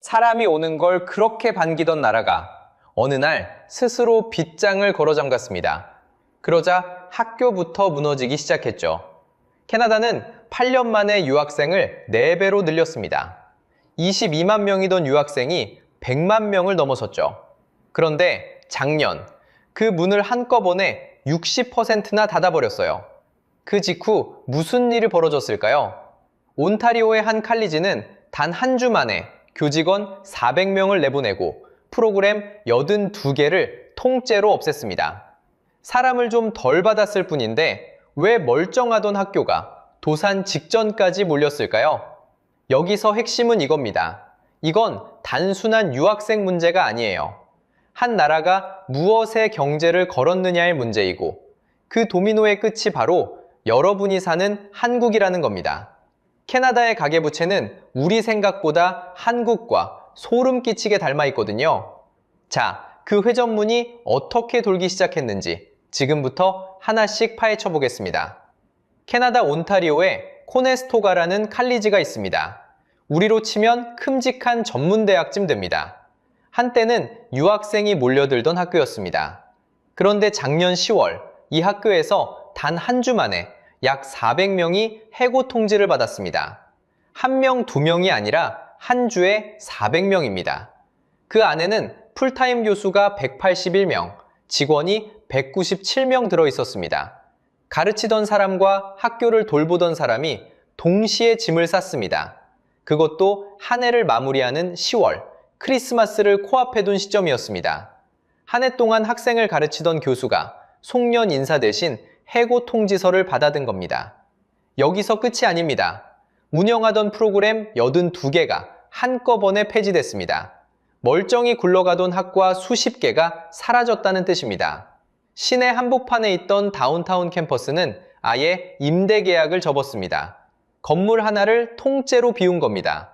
사람이 오는 걸 그렇게 반기던 나라가 어느 날 스스로 빗장을 걸어 잠갔습니다. 그러자 학교부터 무너지기 시작했죠. 캐나다는 8년 만에 유학생을 4배로 늘렸습니다. 22만 명이던 유학생이 100만 명을 넘어섰죠. 그런데 작년 그 문을 한꺼번에 60%나 닫아버렸어요. 그 직후 무슨 일이 벌어졌을까요? 온타리오의 한 칼리지는 단 한 주 만에 교직원 400명을 내보내고 프로그램 82개를 통째로 없앴습니다. 사람을 좀 덜 받았을 뿐인데 왜 멀쩡하던 학교가 도산 직전까지 몰렸을까요? 여기서 핵심은 이겁니다. 이건 단순한 유학생 문제가 아니에요. 한 나라가 무엇에 경제를 걸었느냐의 문제이고 그 도미노의 끝이 바로 여러분이 사는 한국이라는 겁니다. 캐나다의 가계부채는 우리 생각보다 한국과 소름 끼치게 닮아 있거든요. 자, 그 회전문이 어떻게 돌기 시작했는지 지금부터 하나씩 파헤쳐 보겠습니다. 캐나다 온타리오에 코네스토가라는 칼리지가 있습니다. 우리로 치면 큼직한 전문대학쯤 됩니다. 한때는 유학생이 몰려들던 학교였습니다. 그런데 작년 10월 이 학교에서 단 한 주 만에 약 400명이 해고 통지를 받았습니다. 1명, 2명이 아니라 한 주에 400명입니다. 그 안에는 풀타임 교수가 181명, 직원이 197명 들어있었습니다. 가르치던 사람과 학교를 돌보던 사람이 동시에 짐을 쌌습니다. 그것도 한 해를 마무리하는 10월, 크리스마스를 코앞에 둔 시점이었습니다. 한 해 동안 학생을 가르치던 교수가 송년 인사 대신 해고 통지서를 받아든 겁니다. 여기서 끝이 아닙니다. 운영하던 프로그램 82개가 한꺼번에 폐지됐습니다. 멀쩡히 굴러가던 학과 수십 개가 사라졌다는 뜻입니다. 시내 한복판에 있던 다운타운 캠퍼스는 아예 임대 계약을 접었습니다. 건물 하나를 통째로 비운 겁니다.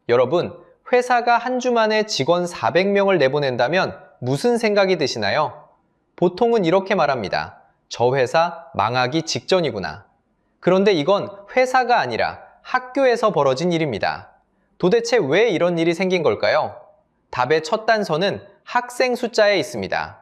여러분, 회사가 한 주 만에 직원 400명을 내보낸다면 무슨 생각이 드시나요? 보통은 이렇게 말합니다. 저 회사 망하기 직전이구나. 그런데 이건 회사가 아니라 학교에서 벌어진 일입니다. 도대체 왜 이런 일이 생긴 걸까요? 답의 첫 단서는 학생 숫자에 있습니다.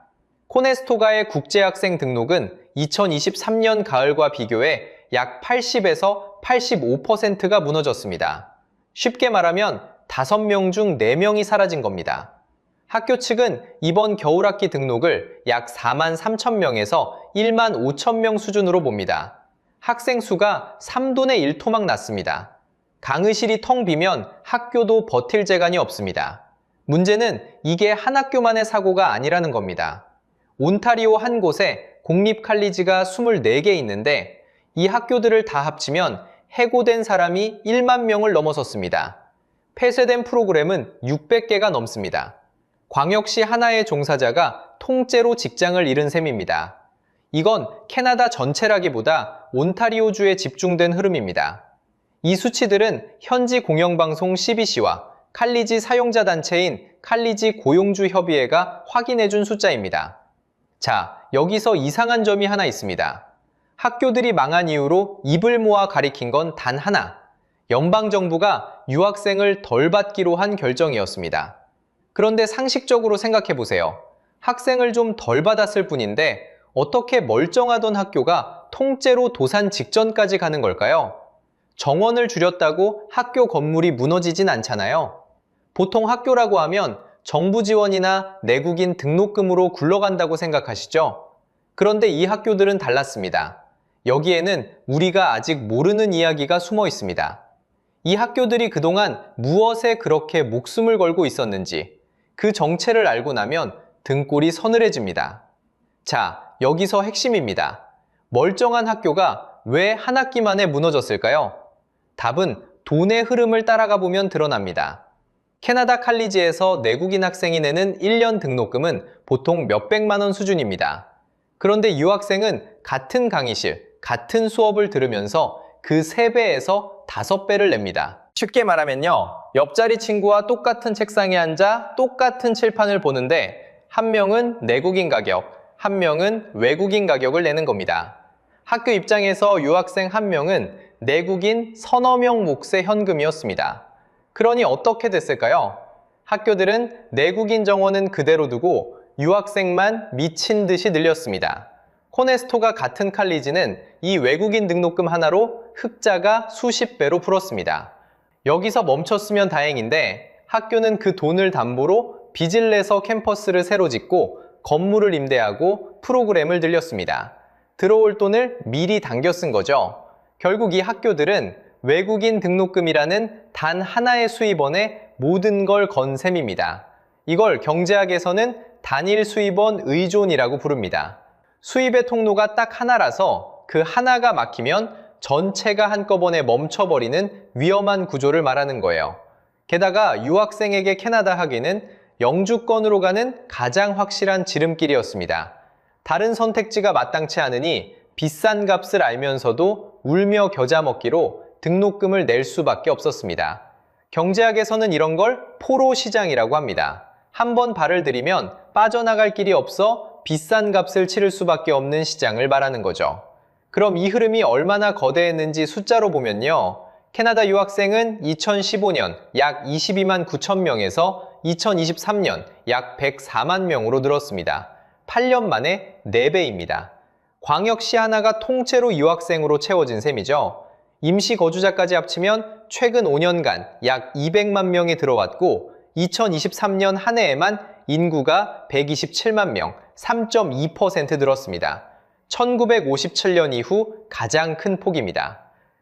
코네스토가의 국제학생 등록은 2023년 가을과 비교해 약 80에서 85%가 무너졌습니다. 쉽게 말하면 5명 중 4명이 사라진 겁니다. 학교 측은 이번 겨울학기 등록을 약 4만 3천 명에서 1만 5천 명 수준으로 봅니다. 학생 수가 3분의 1 토막 났습니다. 강의실이 텅 비면 학교도 버틸 재간이 없습니다. 문제는 이게 한 학교만의 사고가 아니라는 겁니다. 온타리오 한 곳에 공립 칼리지가 24개 있는데 이 학교들을 다 합치면 해고된 사람이 1만 명을 넘어섰습니다. 폐쇄된 프로그램은 600개가 넘습니다. 광역시 하나의 종사자가 통째로 직장을 잃은 셈입니다. 이건 캐나다 전체라기보다 온타리오주에 집중된 흐름입니다. 이 수치들은 현지 공영방송 CBC와 칼리지 사용자 단체인 칼리지 고용주 협의회가 확인해준 숫자입니다. 자, 여기서 이상한 점이 하나 있습니다. 학교들이 망한 이유로 입을 모아 가리킨 건 단 하나. 연방정부가 유학생을 덜 받기로 한 결정이었습니다. 그런데 상식적으로 생각해 보세요. 학생을 좀 덜 받았을 뿐인데 어떻게 멀쩡하던 학교가 통째로 도산 직전까지 가는 걸까요? 정원을 줄였다고 학교 건물이 무너지진 않잖아요. 보통 학교라고 하면 정부 지원이나 내국인 등록금으로 굴러간다고 생각하시죠? 그런데 이 학교들은 달랐습니다. 여기에는 우리가 아직 모르는 이야기가 숨어 있습니다. 이 학교들이 그동안 무엇에 그렇게 목숨을 걸고 있었는지 그 정체를 알고 나면 등골이 서늘해집니다. 자, 여기서 핵심입니다. 멀쩡한 학교가 왜 한 학기 만에 무너졌을까요? 답은 돈의 흐름을 따라가 보면 드러납니다. 캐나다 칼리지에서 내국인 학생이 내는 1년 등록금은 보통 몇백만 원 수준입니다. 그런데 유학생은 같은 강의실, 같은 수업을 들으면서 그 3배에서 5배를 냅니다. 쉽게 말하면요, 옆자리 친구와 똑같은 책상에 앉아 똑같은 칠판을 보는데 한 명은 내국인 가격, 한 명은 외국인 가격을 내는 겁니다. 학교 입장에서 유학생 한 명은 내국인 서너 명 몫의 현금이었습니다. 그러니 어떻게 됐을까요? 학교들은 내국인 정원은 그대로 두고 유학생만 미친 듯이 늘렸습니다. 코네스토가 같은 칼리지는 이 외국인 등록금 하나로 흑자가 수십 배로 불었습니다. 여기서 멈췄으면 다행인데 학교는 그 돈을 담보로 빚을 내서 캠퍼스를 새로 짓고 건물을 임대하고 프로그램을 늘렸습니다. 들어올 돈을 미리 당겨 쓴 거죠. 결국 이 학교들은 외국인 등록금이라는 단 하나의 수입원에 모든 걸 건 셈입니다. 이걸 경제학에서는 단일 수입원 의존이라고 부릅니다. 수입의 통로가 딱 하나라서 그 하나가 막히면 전체가 한꺼번에 멈춰버리는 위험한 구조를 말하는 거예요. 게다가 유학생에게 캐나다 학위는 영주권으로 가는 가장 확실한 지름길이었습니다. 다른 선택지가 마땅치 않으니 비싼 값을 알면서도 울며 겨자 먹기로 등록금을 낼 수밖에 없었습니다. 경제학에서는 이런 걸 포로 시장이라고 합니다. 한번 발을 들이면 빠져나갈 길이 없어 비싼 값을 치를 수밖에 없는 시장을 말하는 거죠. 그럼 이 흐름이 얼마나 거대했는지 숫자로 보면요. 캐나다 유학생은 2015년 약 22만 9천 명에서 2023년 약 104만 명으로 늘었습니다. 8년 만에 4배입니다. 광역시 하나가 통째로 유학생으로 채워진 셈이죠. 임시 거주자까지 합치면 최근 5년간 약 200만 명이 들어왔고 2023년 한 해에만 인구가 127만 명, 3.2% 늘었습니다. 1957년 이후 가장 큰 폭입니다.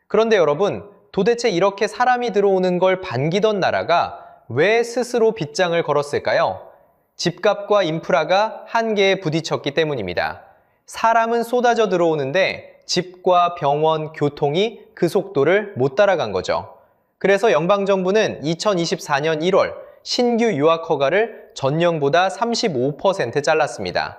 그런데 여러분, 도대체 이렇게 사람이 들어오는 걸 반기던 나라가 왜 스스로 빗장을 걸었을까요? 집값과 인프라가 한계에 부딪혔기 때문입니다. 사람은 쏟아져 들어오는데 집과 병원, 교통이 그 속도를 못 따라간 거죠. 그래서 연방정부는 2024년 1월 신규 유학 허가를 전년보다 35% 잘랐습니다.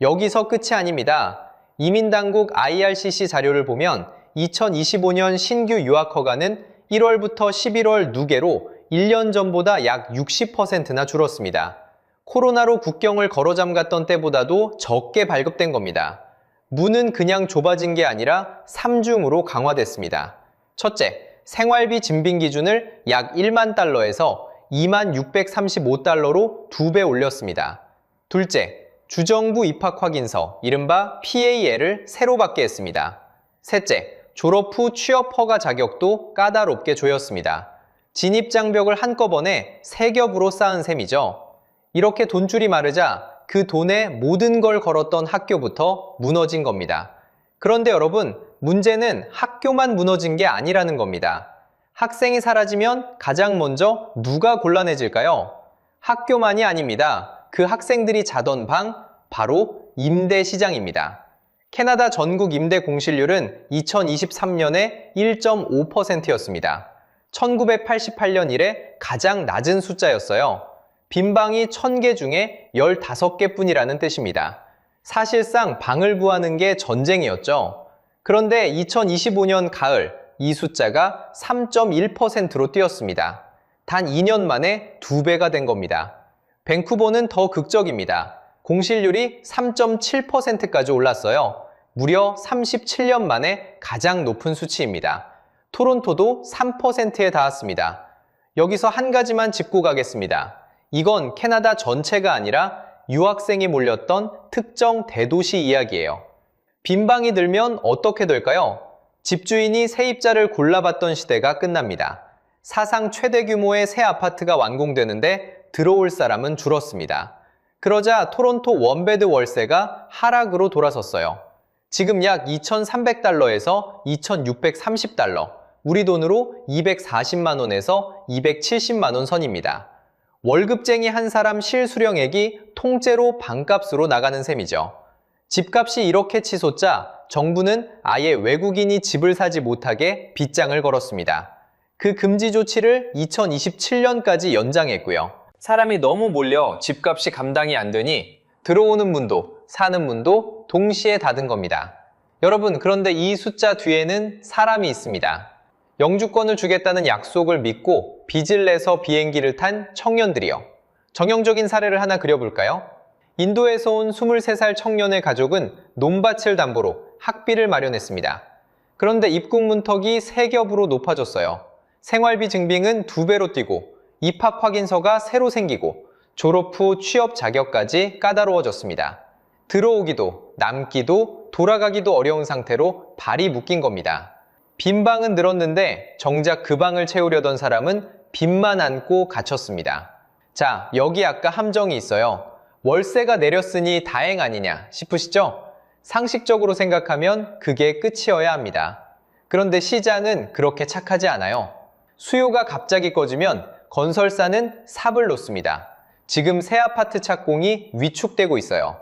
여기서 끝이 아닙니다. 이민당국 IRCC 자료를 보면 2025년 신규 유학 허가는 1월부터 11월 누계로 1년 전보다 약 60%나 줄었습니다. 코로나로 국경을 걸어 잠갔던 때보다도 적게 발급된 겁니다. 문은 그냥 좁아진 게 아니라 3중으로 강화됐습니다. 첫째, 생활비 증빙 기준을 약 1만 달러에서 2만 635달러로 2배 올렸습니다. 둘째, 주정부 입학 확인서, 이른바 PAL을 새로 받게 했습니다. 셋째, 졸업 후 취업 허가 자격도 까다롭게 조였습니다. 진입장벽을 한꺼번에 3겹으로 쌓은 셈이죠. 이렇게 돈줄이 마르자 그 돈에 모든 걸 걸었던 학교부터 무너진 겁니다. 그런데 여러분, 문제는 학교만 무너진 게 아니라는 겁니다. 학생이 사라지면 가장 먼저 누가 곤란해질까요? 학교만이 아닙니다. 그 학생들이 자던 방, 바로 임대 시장입니다. 캐나다 전국 임대 공실률은 2023년에 1.5%였습니다. 1988년 이래 가장 낮은 숫자였어요. 빈방이 1000개 중에 15개 뿐이라는 뜻입니다. 사실상 방을 구하는 게 전쟁이었죠. 그런데 2025년 가을 이 숫자가 3.1%로 뛰었습니다. 단 2년 만에 2배가 된 겁니다. 밴쿠버는 더 극적입니다. 공실률이 3.7%까지 올랐어요. 무려 37년 만에 가장 높은 수치입니다. 토론토도 3%에 닿았습니다. 여기서 한 가지만 짚고 가겠습니다. 이건 캐나다 전체가 아니라 유학생이 몰렸던 특정 대도시 이야기예요. 빈방이 들면 어떻게 될까요? 집주인이 세입자를 골라봤던 시대가 끝납니다. 사상 최대 규모의 새 아파트가 완공되는데 들어올 사람은 줄었습니다. 그러자 토론토 원베드 월세가 하락으로 돌아섰어요. 지금 약 2,300달러에서 2,630달러, 우리 돈으로 240만 원에서 270만 원 선입니다. 월급쟁이 한 사람 실수령액이 통째로 방값으로 나가는 셈이죠. 집값이 이렇게 치솟자 정부는 아예 외국인이 집을 사지 못하게 빗장을 걸었습니다. 그 금지 조치를 2027년까지 연장했고요. 사람이 너무 몰려 집값이 감당이 안 되니 들어오는 문도 사는 문도 동시에 닫은 겁니다. 여러분, 그런데 이 숫자 뒤에는 사람이 있습니다. 영주권을 주겠다는 약속을 믿고 빚을 내서 비행기를 탄 청년들이요. 정형적인 사례를 하나 그려볼까요? 인도에서 온 23살 청년의 가족은 논밭을 담보로 학비를 마련했습니다. 그런데 입국 문턱이 3겹으로 높아졌어요. 생활비 증빙은 2배로 뛰고 입학 확인서가 새로 생기고 졸업 후 취업 자격까지 까다로워졌습니다. 들어오기도, 남기도, 돌아가기도 어려운 상태로 발이 묶인 겁니다. 빈 방은 늘었는데 정작 그 방을 채우려던 사람은 빚만 안고 갇혔습니다. 자, 여기 아까 함정이 있어요. 월세가 내렸으니 다행 아니냐 싶으시죠? 상식적으로 생각하면 그게 끝이어야 합니다. 그런데 시장은 그렇게 착하지 않아요. 수요가 갑자기 꺼지면 건설사는 삽을 놓습니다. 지금 새 아파트 착공이 위축되고 있어요.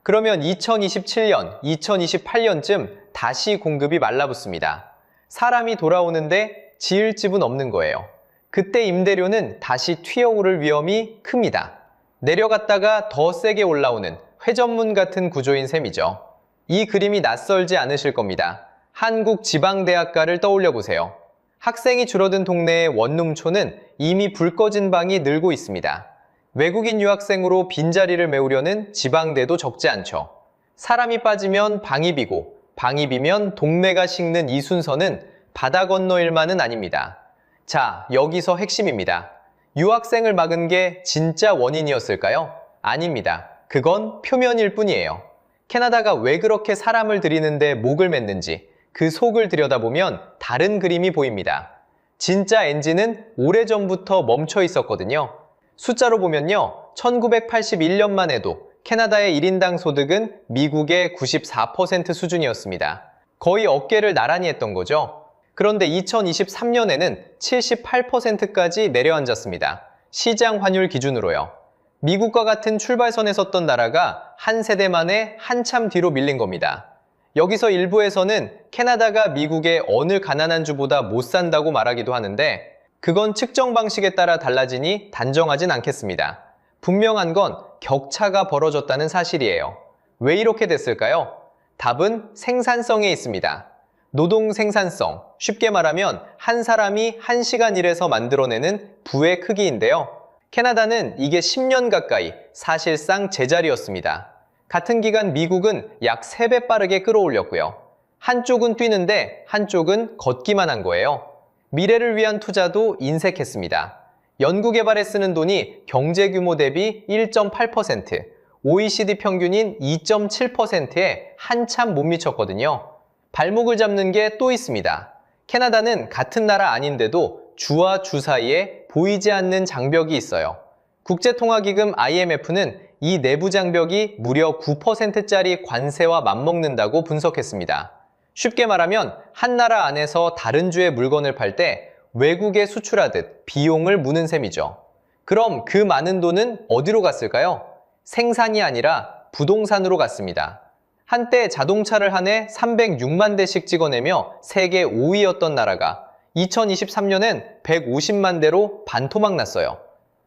그러면 2027년, 2028년쯤 다시 공급이 말라붙습니다. 사람이 돌아오는데 지을 집은 없는 거예요. 그때 임대료는 다시 튀어오를 위험이 큽니다. 내려갔다가 더 세게 올라오는 회전문 같은 구조인 셈이죠. 이 그림이 낯설지 않으실 겁니다. 한국지방대학가를 떠올려 보세요. 학생이 줄어든 동네의 원룸촌은 이미 불 꺼진 방이 늘고 있습니다. 외국인 유학생으로 빈자리를 메우려는 지방대도 적지 않죠. 사람이 빠지면 방이 비고 방이 비면 동네가 식는 이 순서는 바다 건너 일만은 아닙니다. 자, 여기서 핵심입니다. 유학생을 막은 게 진짜 원인이었을까요? 아닙니다. 그건 표면일 뿐이에요. 캐나다가 왜 그렇게 사람을 들이는데 목을 맸는지 그 속을 들여다보면 다른 그림이 보입니다. 진짜 엔진은 오래전부터 멈춰 있었거든요. 숫자로 보면요, 1981년만 해도 캐나다의 1인당 소득은 미국의 94% 수준이었습니다. 거의 어깨를 나란히 했던 거죠. 그런데 2023년에는 78%까지 내려앉았습니다. 시장 환율 기준으로요. 미국과 같은 출발선에 섰던 나라가 한 세대 만에 한참 뒤로 밀린 겁니다. 여기서 일부에서는 캐나다가 미국의 어느 가난한 주보다 못 산다고 말하기도 하는데 그건 측정 방식에 따라 달라지니 단정하진 않겠습니다. 분명한 건 격차가 벌어졌다는 사실이에요. 왜 이렇게 됐을까요? 답은 생산성에 있습니다. 노동 생산성, 쉽게 말하면 한 사람이 1시간 일해서 만들어내는 부의 크기인데요. 캐나다는 이게 10년 가까이 사실상 제자리였습니다. 같은 기간 미국은 약 3배 빠르게 끌어올렸고요. 한쪽은 뛰는데 한쪽은 걷기만 한 거예요. 미래를 위한 투자도 인색했습니다. 연구개발에 쓰는 돈이 경제 규모 대비 1.8%, OECD 평균인 2.7%에 한참 못 미쳤거든요. 발목을 잡는 게 또 있습니다. 캐나다는 같은 나라 아닌데도 주와 주 사이에 보이지 않는 장벽이 있어요. 국제통화기금 IMF는 이 내부 장벽이 무려 9%짜리 관세와 맞먹는다고 분석했습니다. 쉽게 말하면 한 나라 안에서 다른 주의 물건을 팔 때 외국에 수출하듯 비용을 무는 셈이죠. 그럼 그 많은 돈은 어디로 갔을까요? 생산이 아니라 부동산으로 갔습니다. 한때 자동차를 한 해 306만 대씩 찍어내며 세계 5위였던 나라가 2023년엔 150만 대로 반토막 났어요.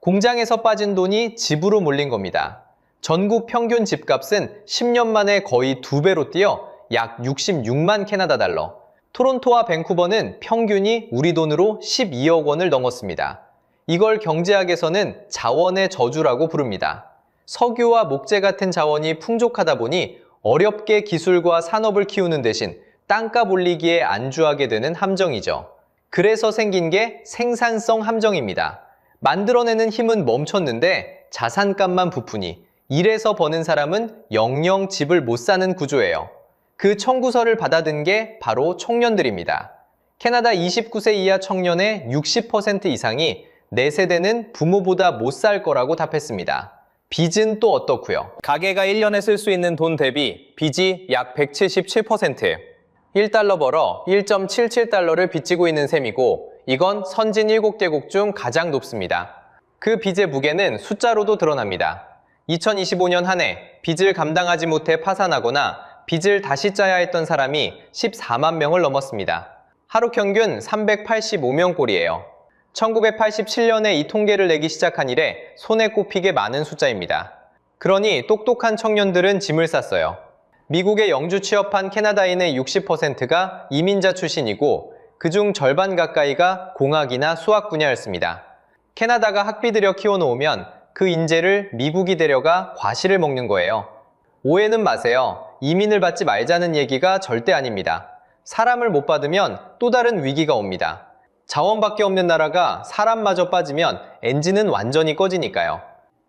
공장에서 빠진 돈이 집으로 몰린 겁니다. 전국 평균 집값은 10년 만에 거의 2배로 뛰어 약 66만 캐나다 달러. 토론토와 밴쿠버는 평균이 우리 돈으로 12억 원을 넘었습니다. 이걸 경제학에서는 자원의 저주라고 부릅니다. 석유와 목재 같은 자원이 풍족하다 보니 어렵게 기술과 산업을 키우는 대신 땅값 올리기에 안주하게 되는 함정이죠. 그래서 생긴 게 생산성 함정입니다. 만들어내는 힘은 멈췄는데 자산값만 부푸니 일해서 버는 사람은 영영 집을 못 사는 구조예요. 그 청구서를 받아든 게 바로 청년들입니다. 캐나다 29세 이하 청년의 60% 이상이 내 세대는 부모보다 못 살 거라고 답했습니다. 빚은 또 어떻고요? 가게가 1년에 쓸 수 있는 돈 대비 빚이 약 177%. 1달러 벌어 1.77달러를 빚지고 있는 셈이고 이건 선진 7개국 중 가장 높습니다. 그 빚의 무게는 숫자로도 드러납니다. 2025년 한 해 빚을 감당하지 못해 파산하거나 빚을 다시 짜야 했던 사람이 14만 명을 넘었습니다. 하루 평균 385명 꼴이에요. 1987년에 이 통계를 내기 시작한 이래 손에 꼽히게 많은 숫자입니다. 그러니 똑똑한 청년들은 짐을 쌌어요. 미국에 영주 취업한 캐나다인의 60%가 이민자 출신이고 그중 절반 가까이가 공학이나 수학 분야였습니다. 캐나다가 학비 들여 키워놓으면 그 인재를 미국이 데려가 과실을 먹는 거예요. 오해는 마세요. 이민을 받지 말자는 얘기가 절대 아닙니다. 사람을 못 받으면 또 다른 위기가 옵니다. 자원밖에 없는 나라가 사람마저 빠지면 엔진은 완전히 꺼지니까요.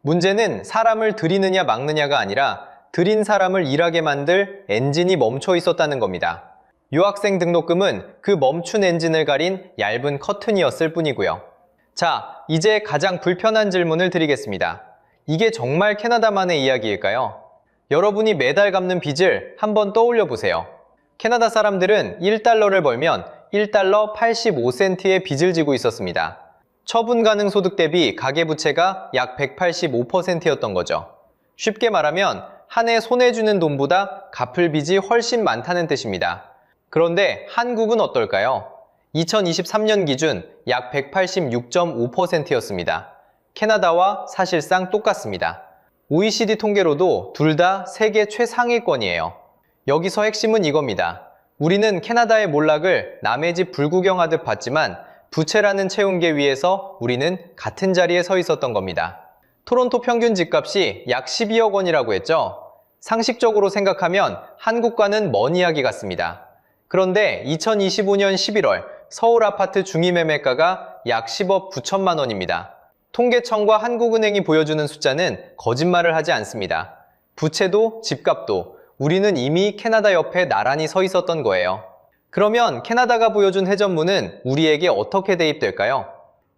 문제는 사람을 들이느냐 막느냐가 아니라 들인 사람을 일하게 만들 엔진이 멈춰 있었다는 겁니다. 유학생 등록금은 그 멈춘 엔진을 가린 얇은 커튼이었을 뿐이고요. 자, 이제 가장 불편한 질문을 드리겠습니다. 이게 정말 캐나다만의 이야기일까요? 여러분이 매달 갚는 빚을 한번 떠올려 보세요. 캐나다 사람들은 1달러를 벌면 1달러 85센트의 빚을 지고 있었습니다. 처분 가능 소득 대비 가계부채가 약 185%였던 거죠. 쉽게 말하면 한 해 손해주는 돈보다 갚을 빚이 훨씬 많다는 뜻입니다. 그런데 한국은 어떨까요? 2023년 기준 약 186.5%였습니다. 캐나다와 사실상 똑같습니다. OECD 통계로도 둘 다 세계 최상위권이에요. 여기서 핵심은 이겁니다. 우리는 캐나다의 몰락을 남의 집 불구경하듯 봤지만 부채라는 채용계 위에서 우리는 같은 자리에 서 있었던 겁니다. 토론토 평균 집값이 약 12억 원이라고 했죠? 상식적으로 생각하면 한국과는 먼 이야기 같습니다. 그런데 2025년 11월 서울 아파트 중위매매가가 약 10억 9천만 원입니다. 통계청과 한국은행이 보여주는 숫자는 거짓말을 하지 않습니다. 부채도 집값도 우리는 이미 캐나다 옆에 나란히 서 있었던 거예요. 그러면 캐나다가 보여준 해전문은 우리에게 어떻게 대입될까요?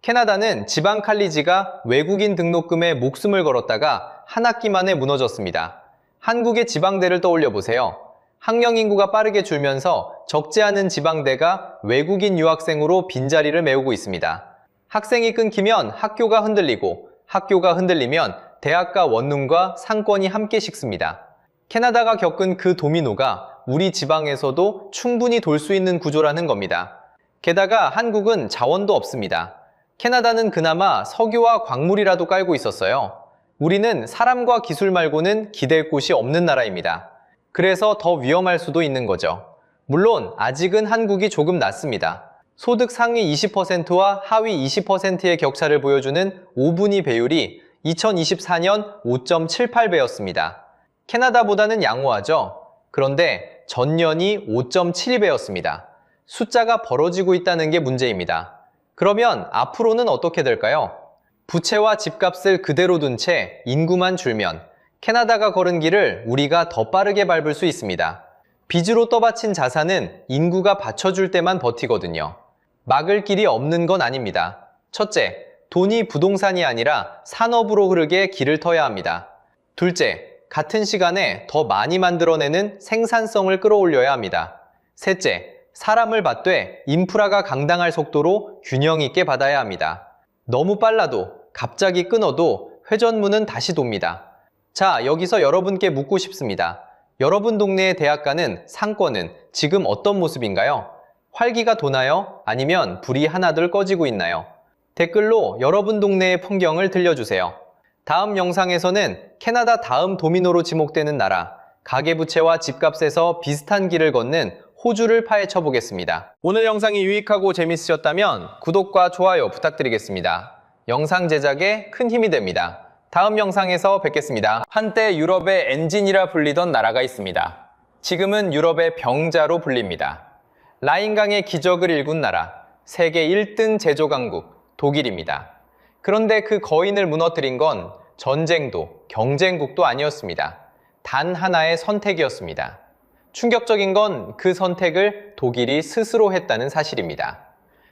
캐나다는 지방 칼리지가 외국인 등록금에 목숨을 걸었다가 한 학기 만에 무너졌습니다. 한국의 지방대를 떠올려 보세요. 학령 인구가 빠르게 줄면서 적지 않은 지방대가 외국인 유학생으로 빈자리를 메우고 있습니다. 학생이 끊기면 학교가 흔들리고 학교가 흔들리면 대학가 원룸과 상권이 함께 식습니다. 캐나다가 겪은 그 도미노가 우리 지방에서도 충분히 돌 수 있는 구조라는 겁니다. 게다가 한국은 자원도 없습니다. 캐나다는 그나마 석유와 광물이라도 깔고 있었어요. 우리는 사람과 기술 말고는 기댈 곳이 없는 나라입니다. 그래서 더 위험할 수도 있는 거죠. 물론 아직은 한국이 조금 낫습니다. 소득 상위 20%와 하위 20%의 격차를 보여주는 5분위 배율이 2024년 5.78배였습니다. 캐나다보다는 양호하죠? 그런데 전년이 5.72배였습니다. 숫자가 벌어지고 있다는 게 문제입니다. 그러면 앞으로는 어떻게 될까요? 부채와 집값을 그대로 둔 채 인구만 줄면 캐나다가 걸은 길을 우리가 더 빠르게 밟을 수 있습니다. 빚으로 떠받친 자산은 인구가 받쳐줄 때만 버티거든요. 막을 길이 없는 건 아닙니다. 첫째, 돈이 부동산이 아니라 산업으로 흐르게 길을 터야 합니다. 둘째, 같은 시간에 더 많이 만들어내는 생산성을 끌어올려야 합니다. 셋째, 사람을 받되 인프라가 강당할 속도로 균형 있게 받아야 합니다. 너무 빨라도 갑자기 끊어도 회전문은 다시 돕니다. 자, 여기서 여러분께 묻고 싶습니다. 여러분 동네의 대학가는 상권은 지금 어떤 모습인가요? 활기가 도나요? 아니면 불이 하나둘 꺼지고 있나요? 댓글로 여러분 동네의 풍경을 들려주세요. 다음 영상에서는 캐나다 다음 도미노로 지목되는 나라, 가계부채와 집값에서 비슷한 길을 걷는 호주를 파헤쳐 보겠습니다. 오늘 영상이 유익하고 재밌으셨다면 구독과 좋아요 부탁드리겠습니다. 영상 제작에 큰 힘이 됩니다. 다음 영상에서 뵙겠습니다. 한때 유럽의 엔진이라 불리던 나라가 있습니다. 지금은 유럽의 병자로 불립니다. 라인강의 기적을 일군 나라, 세계 1등 제조 강국 독일입니다. 그런데 그 거인을 무너뜨린 건 전쟁도 경쟁국도 아니었습니다. 단 하나의 선택이었습니다. 충격적인 건 그 선택을 독일이 스스로 했다는 사실입니다.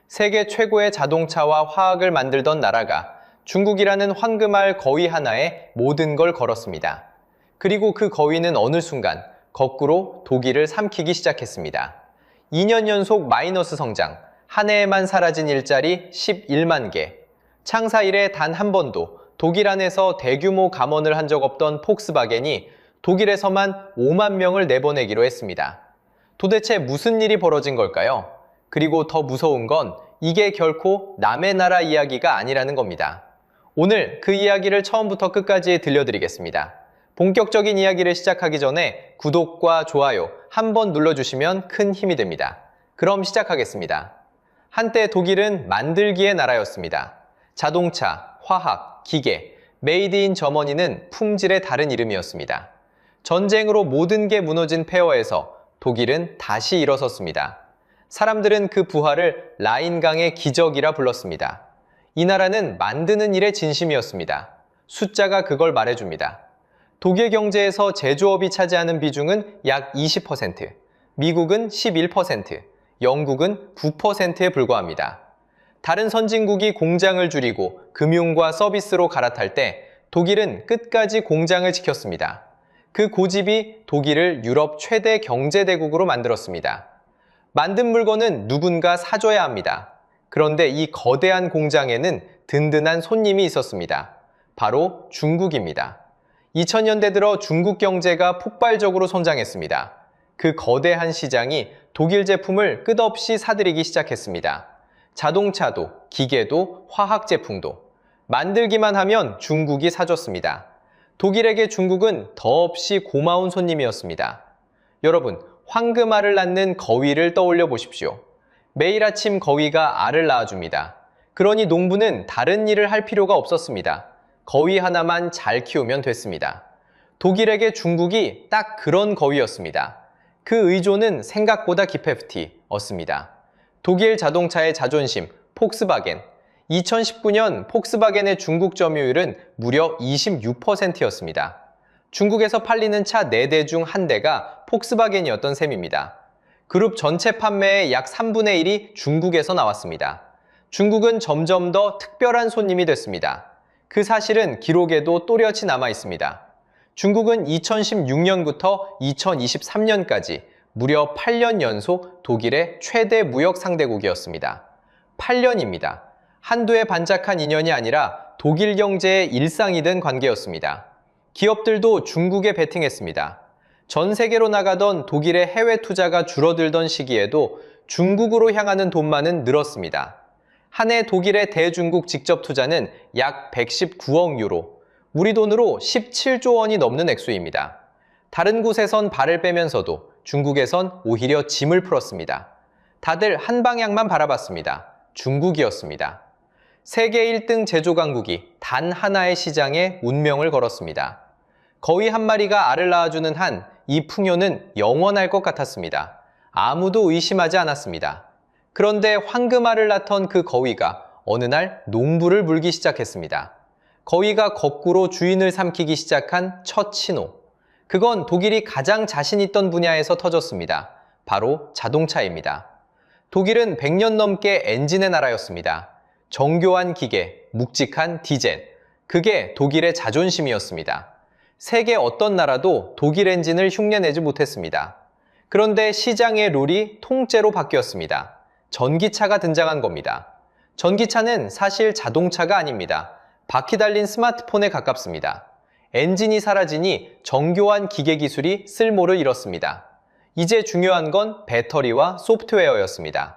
세계 최고의 자동차와 화학을 만들던 나라가 중국이라는 황금알 거위 하나에 모든 걸 걸었습니다. 그리고 그 거위는 어느 순간 거꾸로 독일을 삼키기 시작했습니다. 2년 연속 마이너스 성장, 한 해에만 사라진 일자리 11만 개. 창사 이래 단 한 번도 독일 안에서 대규모 감원을 한 적 없던 폭스바겐이 독일에서만 5만 명을 내보내기로 했습니다. 도대체 무슨 일이 벌어진 걸까요? 그리고 더 무서운 건 이게 결코 남의 나라 이야기가 아니라는 겁니다. 오늘 그 이야기를 처음부터 끝까지 들려드리겠습니다. 본격적인 이야기를 시작하기 전에 구독과 좋아요 한번 눌러주시면 큰 힘이 됩니다. 그럼 시작하겠습니다. 한때 독일은 만들기의 나라였습니다. 자동차, 화학, 기계, 메이드 인 저머니는 품질의 다른 이름이었습니다. 전쟁으로 모든 게 무너진 폐허에서 독일은 다시 일어섰습니다. 사람들은 그 부활을 라인강의 기적이라 불렀습니다. 이 나라는 만드는 일에 진심이었습니다. 숫자가 그걸 말해줍니다. 독일 경제에서 제조업이 차지하는 비중은 약 20%, 미국은 11%, 영국은 9%에 불과합니다. 다른 선진국이 공장을 줄이고 금융과 서비스로 갈아탈 때 독일은 끝까지 공장을 지켰습니다. 그 고집이 독일을 유럽 최대 경제대국으로 만들었습니다. 만든 물건은 누군가 사줘야 합니다. 그런데 이 거대한 공장에는 든든한 손님이 있었습니다. 바로 중국입니다. 2000년대 들어 중국 경제가 폭발적으로 성장했습니다. 그 거대한 시장이 독일 제품을 끝없이 사들이기 시작했습니다. 자동차도, 기계도, 화학 제품도. 만들기만 하면 중국이 사줬습니다. 독일에게 중국은 더없이 고마운 손님이었습니다. 여러분, 황금알을 낳는 거위를 떠올려 보십시오. 매일 아침 거위가 알을 낳아줍니다. 그러니 농부는 다른 일을 할 필요가 없었습니다. 거위 하나만 잘 키우면 됐습니다. 독일에게 중국이 딱 그런 거위였습니다. 그 의존은 생각보다 깊었습니다. 독일 자동차의 자존심, 폭스바겐. 2019년 폭스바겐의 중국 점유율은 무려 26%였습니다. 중국에서 팔리는 차 4대 중 1대가 폭스바겐이었던 셈입니다. 그룹 전체 판매의 약 3분의 1이 중국에서 나왔습니다. 중국은 점점 더 특별한 손님이 됐습니다. 그 사실은 기록에도 또렷이 남아 있습니다. 중국은 2016년부터 2023년까지 무려 8년 연속 독일의 최대 무역 상대국이었습니다. 8년입니다. 한두 해 반짝한 인연이 아니라 독일 경제의 일상이 된 관계였습니다. 기업들도 중국에 베팅했습니다. 전 세계로 나가던 독일의 해외 투자가 줄어들던 시기에도 중국으로 향하는 돈만은 늘었습니다. 한 해 독일의 대중국 직접 투자는 약 119억 유로, 우리 돈으로 17조 원이 넘는 액수입니다. 다른 곳에선 발을 빼면서도 중국에선 오히려 짐을 풀었습니다. 다들 한 방향만 바라봤습니다. 중국이었습니다. 세계 1등 제조 강국이 단 하나의 시장에 운명을 걸었습니다. 거위 한 마리가 알을 낳아주는 한 이 풍요는 영원할 것 같았습니다. 아무도 의심하지 않았습니다. 그런데 황금알을 낳던 그 거위가 어느 날 농부를 물기 시작했습니다. 거위가 거꾸로 주인을 삼키기 시작한 첫 신호. 그건 독일이 가장 자신 있던 분야에서 터졌습니다. 바로 자동차입니다. 독일은 100년 넘게 엔진의 나라였습니다. 정교한 기계, 묵직한 디젤. 그게 독일의 자존심이었습니다. 세계 어떤 나라도 독일 엔진을 흉내내지 못했습니다. 그런데 시장의 룰이 통째로 바뀌었습니다. 전기차가 등장한 겁니다. 전기차는 사실 자동차가 아닙니다. 바퀴 달린 스마트폰에 가깝습니다. 엔진이 사라지니 정교한 기계 기술이 쓸모를 잃었습니다. 이제 중요한 건 배터리와 소프트웨어였습니다.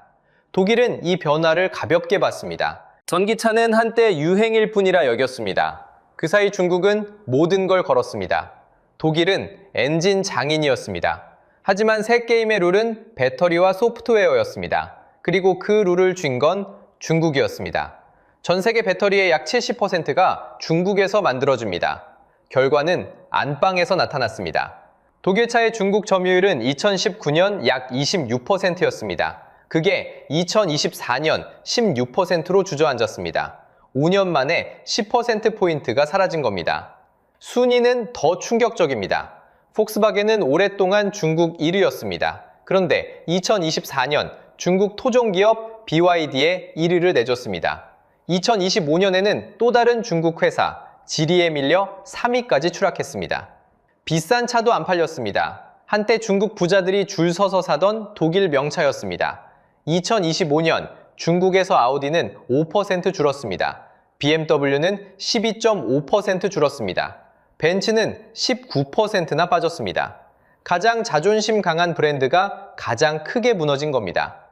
독일은 이 변화를 가볍게 봤습니다. 전기차는 한때 유행일 뿐이라 여겼습니다. 그 사이 중국은 모든 걸 걸었습니다. 독일은 엔진 장인이었습니다. 하지만 새 게임의 룰은 배터리와 소프트웨어였습니다. 그리고 그 룰을 쥔 건 중국이었습니다. 전 세계 배터리의 약 70%가 중국에서 만들어집니다. 결과는 안방에서 나타났습니다. 독일차의 중국 점유율은 2019년 약 26%였습니다. 그게 2024년 16%로 주저앉았습니다. 5년 만에 10%포인트가 사라진 겁니다. 순위는 더 충격적입니다. 폭스바겐은 오랫동안 중국 1위였습니다. 그런데 2024년 중국 토종기업 BYD에 1위를 내줬습니다. 2025년에는 또 다른 중국 회사 지리에 밀려 3위까지 추락했습니다. 비싼 차도 안 팔렸습니다. 한때 중국 부자들이 줄 서서 사던 독일 명차였습니다. 2025년 중국에서 아우디는 5% 줄었습니다. BMW는 12.5% 줄었습니다. 벤츠는 19%나 빠졌습니다. 가장 자존심 강한 브랜드가 가장 크게 무너진 겁니다.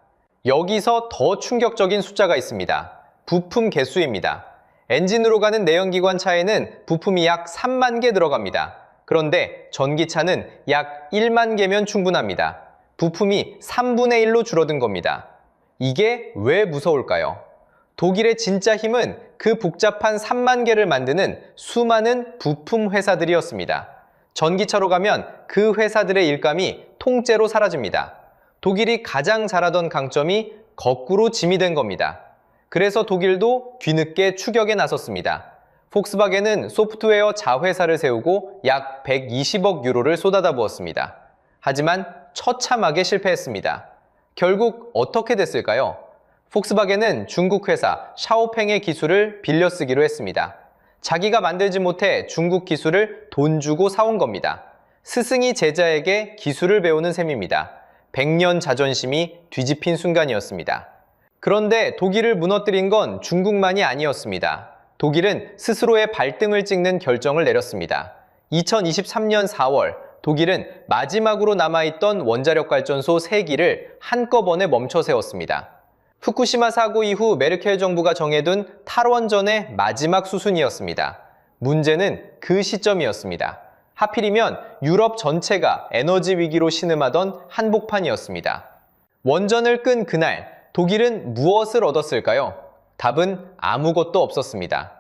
여기서 더 충격적인 숫자가 있습니다. 부품 개수입니다. 엔진으로 가는 내연기관 차에는 부품이 약 3만 개 들어갑니다. 그런데 전기차는 약 1만 개면 충분합니다. 부품이 3분의 1로 줄어든 겁니다. 이게 왜 무서울까요? 독일의 진짜 힘은 그 복잡한 3만 개를 만드는 수많은 부품 회사들이었습니다. 전기차로 가면 그 회사들의 일감이 통째로 사라집니다. 독일이 가장 잘하던 강점이 거꾸로 짐이 된 겁니다. 그래서 독일도 뒤늦게 추격에 나섰습니다. 폭스바겐은 소프트웨어 자회사를 세우고 약 120억 유로를 쏟아다 부었습니다. 하지만 처참하게 실패했습니다. 결국 어떻게 됐을까요? 폭스바겐은 중국 회사 샤오팽의 기술을 빌려 쓰기로 했습니다. 자기가 만들지 못해 중국 기술을 돈 주고 사온 겁니다. 스승이 제자에게 기술을 배우는 셈입니다. 100년 자존심이 뒤집힌 순간이었습니다. 그런데 독일을 무너뜨린 건 중국만이 아니었습니다. 독일은 스스로의 발등을 찍는 결정을 내렸습니다. 2023년 4월, 독일은 마지막으로 남아있던 원자력 발전소 3기를 한꺼번에 멈춰 세웠습니다. 후쿠시마 사고 이후 메르켈 정부가 정해둔 탈원전의 마지막 수순이었습니다. 문제는 그 시점이었습니다. 하필이면 유럽 전체가 에너지 위기로 신음하던 한복판이었습니다. 원전을 끈 그날, 독일은 무엇을 얻었을까요? 답은 아무것도 없었습니다.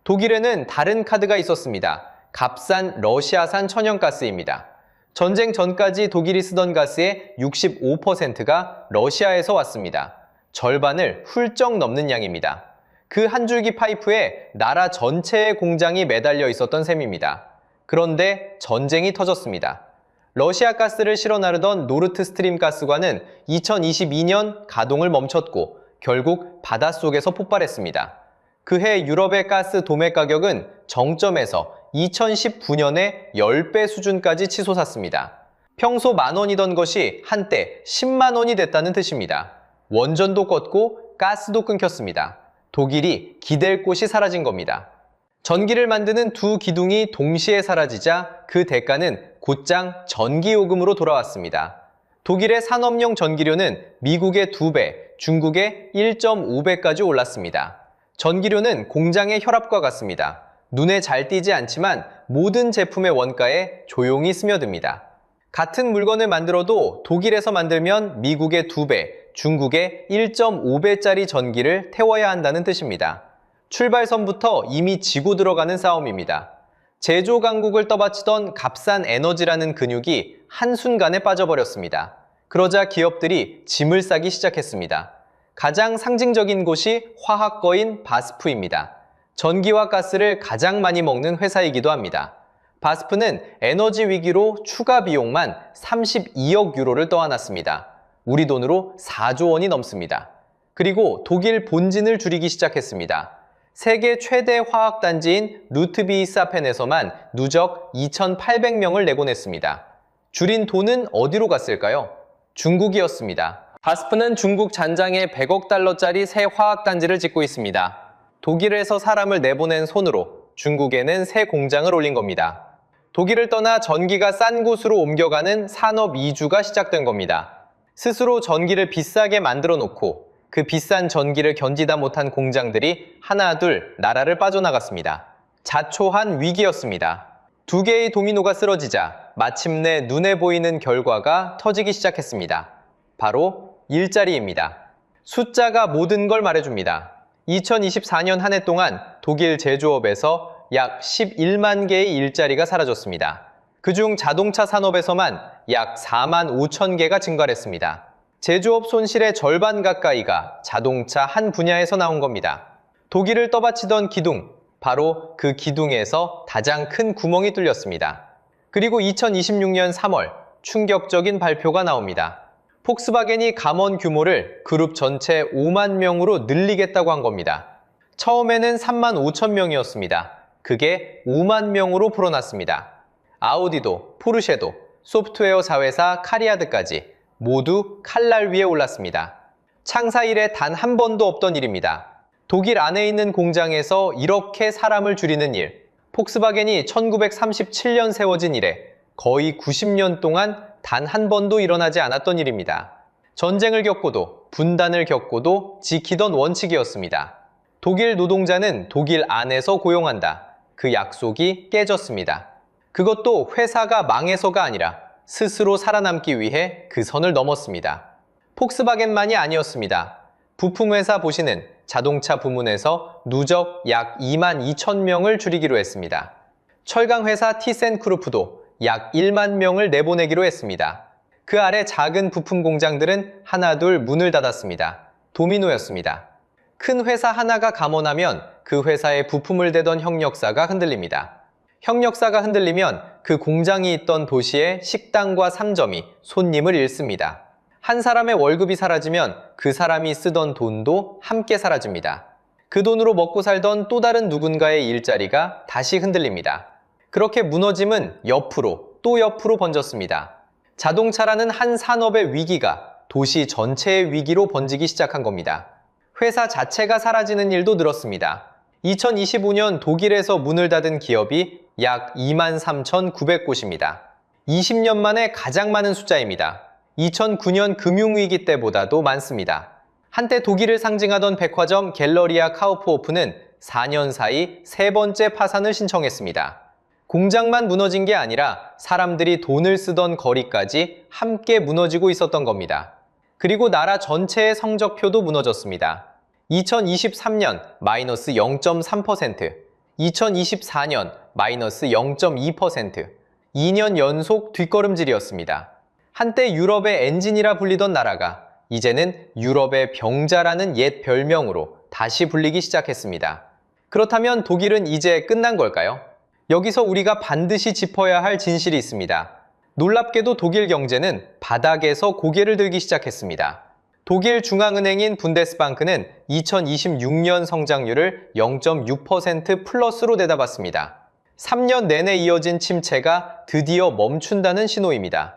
독일에는 다른 카드가 있었습니다. 값싼 러시아산 천연가스입니다. 전쟁 전까지 독일이 쓰던 가스의 65%가 러시아에서 왔습니다. 절반을 훌쩍 넘는 양입니다. 그 한 줄기 파이프에 나라 전체의 공장이 매달려 있었던 셈입니다. 그런데 전쟁이 터졌습니다. 러시아 가스를 실어 나르던 노르트 스트림 가스관은 2022년 가동을 멈췄고 결국 바닷속에서 폭발했습니다. 그해 유럽의 가스 도매 가격은 정점에서 2019년에 10배 수준까지 치솟았습니다. 평소 만원이던 것이 한때 10만 원이 됐다는 뜻입니다. 원전도 껐고 가스도 끊겼습니다. 독일이 기댈 곳이 사라진 겁니다. 전기를 만드는 두 기둥이 동시에 사라지자 그 대가는 곧장 전기요금으로 돌아왔습니다. 독일의 산업용 전기료는 미국의 2배, 중국의 1.5배까지 올랐습니다. 전기료는 공장의 혈압과 같습니다. 눈에 잘 띄지 않지만 모든 제품의 원가에 조용히 스며듭니다. 같은 물건을 만들어도 독일에서 만들면 미국의 2배, 중국의 1.5배짜리 전기를 태워야 한다는 뜻입니다. 출발선부터 이미 지고 들어가는 싸움입니다. 제조 강국을 떠받치던 값싼 에너지라는 근육이 한순간에 빠져버렸습니다. 그러자 기업들이 짐을 싸기 시작했습니다. 가장 상징적인 곳이 화학거인 바스프입니다. 전기와 가스를 가장 많이 먹는 회사이기도 합니다. 바스프는 에너지 위기로 추가 비용만 32억 유로를 떠안았습니다. 우리 돈으로 4조 원이 넘습니다. 그리고 독일 본진을 줄이기 시작했습니다. 세계 최대 화학단지인 루트비히사펜에서만 누적 2,800명을 내보냈습니다. 줄인 돈은 어디로 갔을까요? 중국이었습니다. 바스프는 중국 잔장에 100억 달러짜리 새 화학단지를 짓고 있습니다. 독일에서 사람을 내보낸 손으로 중국에는 새 공장을 올린 겁니다. 독일을 떠나 전기가 싼 곳으로 옮겨가는 산업 이주가 시작된 겁니다. 스스로 전기를 비싸게 만들어 놓고 그 비싼 전기를 견디다 못한 공장들이 하나둘 나라를 빠져나갔습니다. 자초한 위기였습니다. 두 개의 도미노가 쓰러지자 마침내 눈에 보이는 결과가 터지기 시작했습니다. 바로 일자리입니다. 숫자가 모든 걸 말해줍니다. 2024년 한 해 동안 독일 제조업에서 약 11만 개의 일자리가 사라졌습니다. 그중 자동차 산업에서만 약 4만 5천 개가 증가했습니다. 제조업 손실의 절반 가까이가 자동차 한 분야에서 나온 겁니다. 독일을 떠받치던 기둥, 바로 그 기둥에서 가장 큰 구멍이 뚫렸습니다. 그리고 2026년 3월 충격적인 발표가 나옵니다. 폭스바겐이 감원 규모를 그룹 전체 5만 명으로 늘리겠다고 한 겁니다. 처음에는 3만 5천 명이었습니다. 그게 5만 명으로 불어났습니다. 아우디도, 포르쉐도, 소프트웨어 사회사 카리아드까지 모두 칼날 위에 올랐습니다. 창사 이래 단 한 번도 없던 일입니다. 독일 안에 있는 공장에서 이렇게 사람을 줄이는 일, 폭스바겐이 1937년 세워진 이래 거의 90년 동안 단 한 번도 일어나지 않았던 일입니다. 전쟁을 겪고도 분단을 겪고도 지키던 원칙이었습니다. 독일 노동자는 독일 안에서 고용한다. 그 약속이 깨졌습니다. 그것도 회사가 망해서가 아니라 스스로 살아남기 위해 그 선을 넘었습니다. 폭스바겐만이 아니었습니다. 부품회사 보시는 자동차 부문에서 누적 약 2만 2천 명을 줄이기로 했습니다. 철강회사 티센크루프도 약 1만 명을 내보내기로 했습니다. 그 아래 작은 부품 공장들은 하나둘 문을 닫았습니다. 도미노였습니다. 큰 회사 하나가 감원하면 그 회사에 부품을 대던 협력사가 흔들립니다. 협력사가 흔들리면 그 공장이 있던 도시의 식당과 상점이 손님을 잃습니다. 한 사람의 월급이 사라지면 그 사람이 쓰던 돈도 함께 사라집니다. 그 돈으로 먹고 살던 또 다른 누군가의 일자리가 다시 흔들립니다. 그렇게 무너짐은 옆으로 또 옆으로 번졌습니다. 자동차라는 한 산업의 위기가 도시 전체의 위기로 번지기 시작한 겁니다. 회사 자체가 사라지는 일도 늘었습니다. 2025년 독일에서 문을 닫은 기업이 약 23,900곳입니다. 20년 만에 가장 많은 숫자입니다. 2009년 금융위기 때보다도 많습니다. 한때 독일을 상징하던 백화점 갤러리아 카우프호프는 4년 사이 세 번째 파산을 신청했습니다. 공장만 무너진 게 아니라 사람들이 돈을 쓰던 거리까지 함께 무너지고 있었던 겁니다. 그리고 나라 전체의 성적표도 무너졌습니다. 2023년 마이너스 0.3%, 2024년 마이너스 0.2%, 2년 연속 뒷걸음질이었습니다. 한때 유럽의 엔진이라 불리던 나라가 이제는 유럽의 병자라는 옛 별명으로 다시 불리기 시작했습니다. 그렇다면 독일은 이제 끝난 걸까요? 여기서 우리가 반드시 짚어야 할 진실이 있습니다. 놀랍게도 독일 경제는 바닥에서 고개를 들기 시작했습니다. 독일 중앙은행인 분데스방크는 2026년 성장률을 0.6% 플러스로 내다봤습니다. 3년 내내 이어진 침체가 드디어 멈춘다는 신호입니다.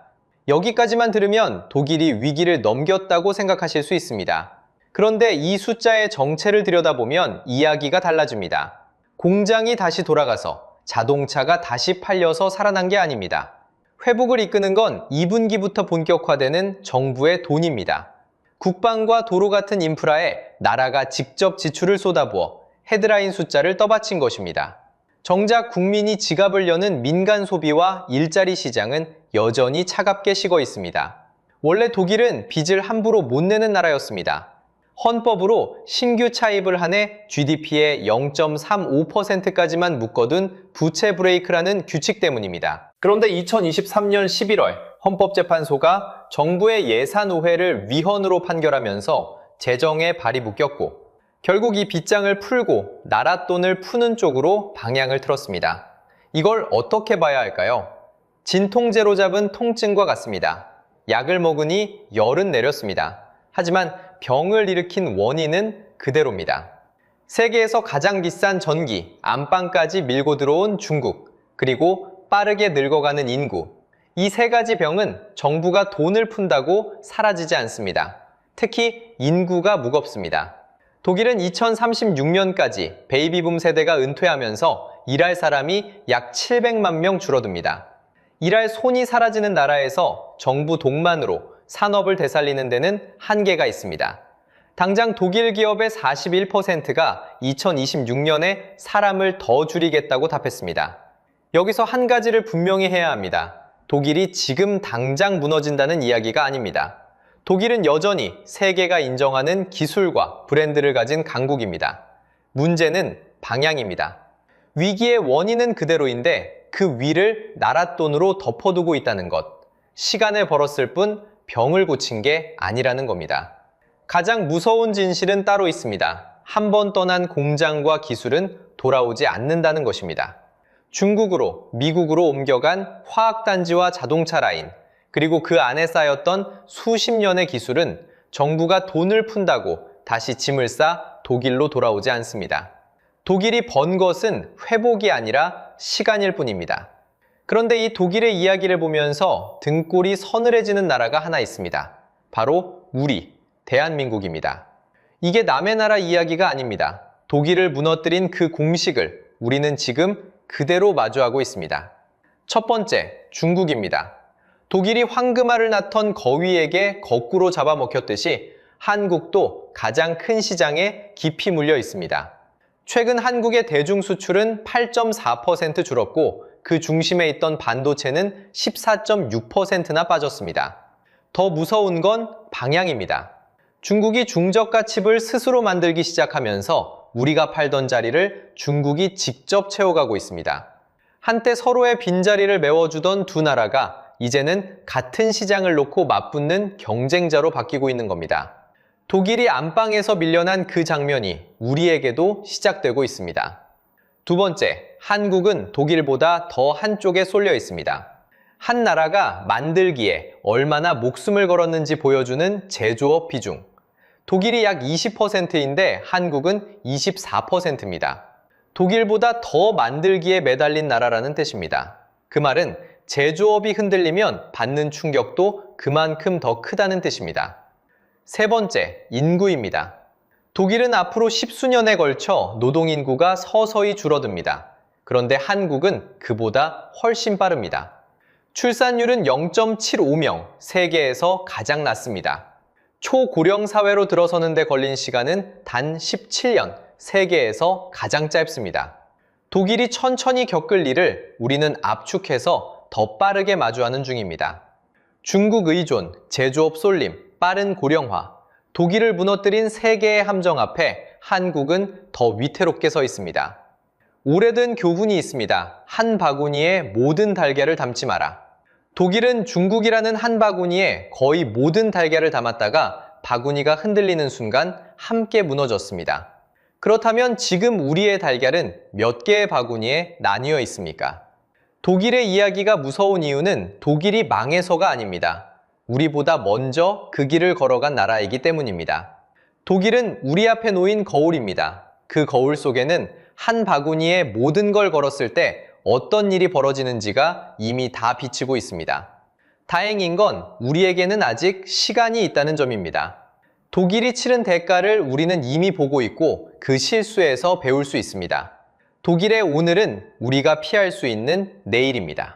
여기까지만 들으면 독일이 위기를 넘겼다고 생각하실 수 있습니다. 그런데 이 숫자의 정체를 들여다보면 이야기가 달라집니다. 공장이 다시 돌아가서 자동차가 다시 팔려서 살아난 게 아닙니다. 회복을 이끄는 건 2분기부터 본격화되는 정부의 돈입니다. 국방과 도로 같은 인프라에 나라가 직접 지출을 쏟아부어 헤드라인 숫자를 떠받친 것입니다. 정작 국민이 지갑을 여는 민간 소비와 일자리 시장은 여전히 차갑게 식어 있습니다. 원래 독일은 빚을 함부로 못 내는 나라였습니다. 헌법으로 신규 차입을 한해 GDP의 0.35%까지만 묶어둔 부채 브레이크라는 규칙 때문입니다. 그런데 2023년 11월 헌법재판소가 정부의 예산 우회를 위헌으로 판결하면서 재정에 발이 묶였고 결국 이 빚장을 풀고 나라 돈을 푸는 쪽으로 방향을 틀었습니다. 이걸 어떻게 봐야 할까요? 진통제로 잡은 통증과 같습니다. 약을 먹으니 열은 내렸습니다. 하지만 병을 일으킨 원인은 그대로입니다. 세계에서 가장 비싼 전기, 안방까지 밀고 들어온 중국, 그리고 빠르게 늙어가는 인구. 이 세 가지 병은 정부가 돈을 푼다고 사라지지 않습니다. 특히 인구가 무겁습니다. 독일은 2036년까지 베이비붐 세대가 은퇴하면서 일할 사람이 약 700만 명 줄어듭니다. 일할 손이 사라지는 나라에서 정부 돈만으로 산업을 되살리는 데는 한계가 있습니다. 당장 독일 기업의 41%가 2026년에 사람을 더 줄이겠다고 답했습니다. 여기서 한 가지를 분명히 해야 합니다. 독일이 지금 당장 무너진다는 이야기가 아닙니다. 독일은 여전히 세계가 인정하는 기술과 브랜드를 가진 강국입니다. 문제는 방향입니다. 위기의 원인은 그대로인데 그 위를 나라 돈으로 덮어두고 있다는 것. 시간을 벌었을 뿐 병을 고친 게 아니라는 겁니다. 가장 무서운 진실은 따로 있습니다. 한 번 떠난 공장과 기술은 돌아오지 않는다는 것입니다. 중국으로, 미국으로 옮겨간 화학단지와 자동차 라인, 그리고 그 안에 쌓였던 수십 년의 기술은 정부가 돈을 푼다고 다시 짐을 싸 독일로 돌아오지 않습니다. 독일이 번 것은 회복이 아니라 시간일 뿐입니다. 그런데 이 독일의 이야기를 보면서 등골이 서늘해지는 나라가 하나 있습니다. 바로 우리, 대한민국입니다. 이게 남의 나라 이야기가 아닙니다. 독일을 무너뜨린 그 공식을 우리는 지금 그대로 마주하고 있습니다. 첫 번째, 중국입니다. 독일이 황금알을 낳던 거위에게 거꾸로 잡아먹혔듯이 한국도 가장 큰 시장에 깊이 물려 있습니다. 최근 한국의 대중 수출은 8.4% 줄었고 그 중심에 있던 반도체는 14.6%나 빠졌습니다. 더 무서운 건 방향입니다. 중국이 중저가 칩을 스스로 만들기 시작하면서 우리가 팔던 자리를 중국이 직접 채워가고 있습니다. 한때 서로의 빈자리를 메워주던 두 나라가 이제는 같은 시장을 놓고 맞붙는 경쟁자로 바뀌고 있는 겁니다. 독일이 안방에서 밀려난 그 장면이 우리에게도 시작되고 있습니다. 두 번째, 한국은 독일보다 더 한쪽에 쏠려 있습니다. 한 나라가 만들기에 얼마나 목숨을 걸었는지 보여주는 제조업 비중. 독일이 약 20%인데 한국은 24%입니다. 독일보다 더 만들기에 매달린 나라라는 뜻입니다. 그 말은 제조업이 흔들리면 받는 충격도 그만큼 더 크다는 뜻입니다. 세 번째, 인구입니다. 독일은 앞으로 10수년에 걸쳐 노동인구가 서서히 줄어듭니다. 그런데 한국은 그보다 훨씬 빠릅니다. 출산율은 0.75명, 세계에서 가장 낮습니다. 초고령 사회로 들어서는 데 걸린 시간은 단 17년, 세계에서 가장 짧습니다. 독일이 천천히 겪을 일을 우리는 압축해서 더 빠르게 마주하는 중입니다. 중국 의존, 제조업 쏠림, 빠른 고령화, 독일을 무너뜨린 세계의 함정 앞에 한국은 더 위태롭게 서 있습니다. 오래된 교훈이 있습니다. 한 바구니에 모든 달걀을 담지 마라. 독일은 중국이라는 한 바구니에 거의 모든 달걀을 담았다가 바구니가 흔들리는 순간 함께 무너졌습니다. 그렇다면 지금 우리의 달걀은 몇 개의 바구니에 나뉘어 있습니까? 독일의 이야기가 무서운 이유는 독일이 망해서가 아닙니다. 우리보다 먼저 그 길을 걸어간 나라이기 때문입니다. 독일은 우리 앞에 놓인 거울입니다. 그 거울 속에는 한 바구니에 모든 걸 걸었을 때 어떤 일이 벌어지는지가 이미 다 비치고 있습니다. 다행인 건 우리에게는 아직 시간이 있다는 점입니다. 독일이 치른 대가를 우리는 이미 보고 있고 그 실수에서 배울 수 있습니다. 독일의 오늘은 우리가 피할 수 있는 내일입니다.